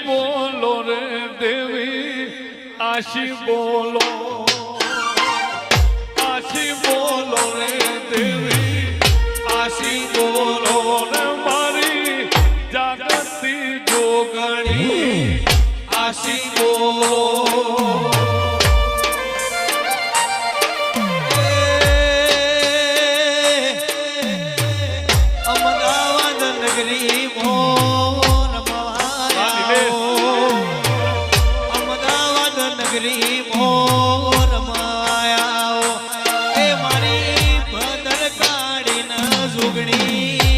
બોલો રે દેવી આશી બોલો આશી બોલો રે દેવી આશી બોલો રે મારી જાગતી જોગણી આશી બોલો મારી ભદર કાઢી ન જોગણી